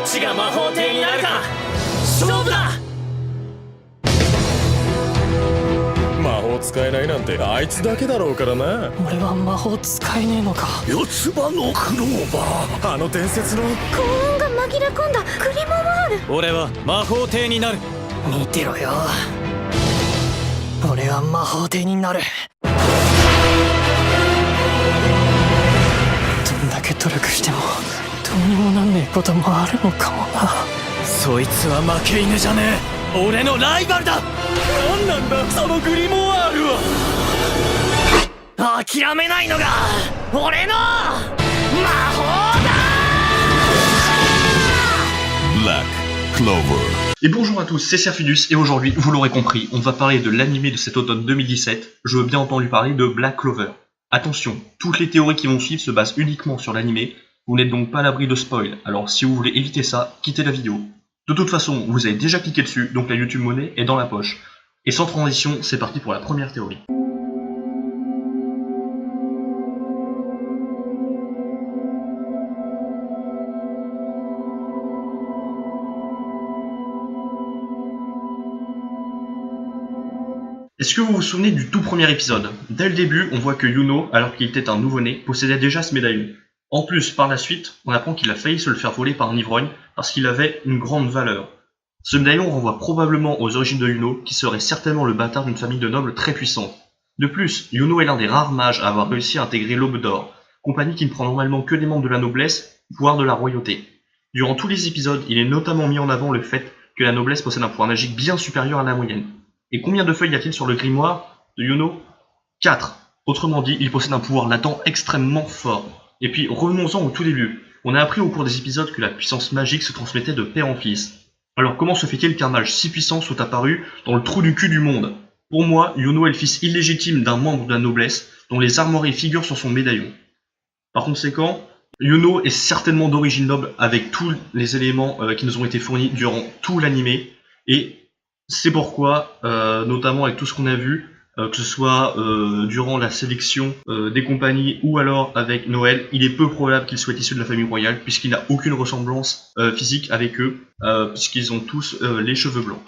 ちが魔法帝になるか勝負だ。魔法使えないなんてあいつだけだろうからな。俺は魔法使えねえのか。四つ葉のクローバー、あの伝説の。幸運が紛れ込んだグリモワール。俺は魔法帝になる。見てろよ、俺は魔法帝になる。どんだけ努力してもどうにもなんねえこともあるのかもな。そいつは負け犬じゃねえ、俺のライバルだ。何なんだそのグリモワールは。諦めないのが俺の魔法だ。 Black Clover. Et bonjour à tous, c'est Serfidus et aujourd'hui, vous l'aurez compris, on va parler de l'animé de cet automne 2017. Je veux bien entendu parler de Black Clover. Attention, toutes les théories qui vont suivre se basent uniquement sur l'animé, vous n'êtes donc pas à l'abri de spoil, alors si vous voulez éviter ça, quittez la vidéo. De toute façon, vous avez déjà cliqué dessus, donc la YouTube monnaie est dans la poche. Et sans transition, c'est parti pour la première théorie. Est-ce que vous vous souvenez du tout premier épisode? Dès le début, on voit que Yuno, alors qu'il était un nouveau-né, possédait déjà ce médaillon. En plus, par la suite, on apprend qu'il a failli se le faire voler par un ivrogne parce qu'il avait une grande valeur. Ce médaillon renvoie probablement aux origines de Yuno, qui serait certainement le bâtard d'une famille de nobles très puissante. De plus, Yuno est l'un des rares mages à avoir réussi à intégrer l'Aube d'Or, compagnie qui ne prend normalement que des membres de la noblesse, voire de la royauté. Durant tous les épisodes, il est notamment mis en avant le fait que la noblesse possède un pouvoir magique bien supérieur à la moyenne. Et combien de feuilles y a-t-il sur le grimoire de Yuno? 4. Autrement dit, il possède un pouvoir latent extrêmement fort. Et puis, revenons-en au tout début. On a appris au cours des épisodes que la puissance magique se transmettait de père en fils. Alors comment se fait-il qu'un mage si puissant soit apparu dans le trou du cul du monde? Pour moi, Yuno est le fils illégitime d'un membre de la noblesse, dont les armoiries figurent sur son médaillon. Par conséquent, Yuno est certainement d'origine noble avec tous les éléments qui nous ont été fournis durant tout l'animé, et c'est pourquoi, notamment avec tout ce qu'on a vu, que ce soit durant la sélection des compagnies ou alors avec Noël, il est peu probable qu'il soit issu de la famille royale puisqu'il n'a aucune ressemblance physique avec eux, puisqu'ils ont tous les cheveux blancs.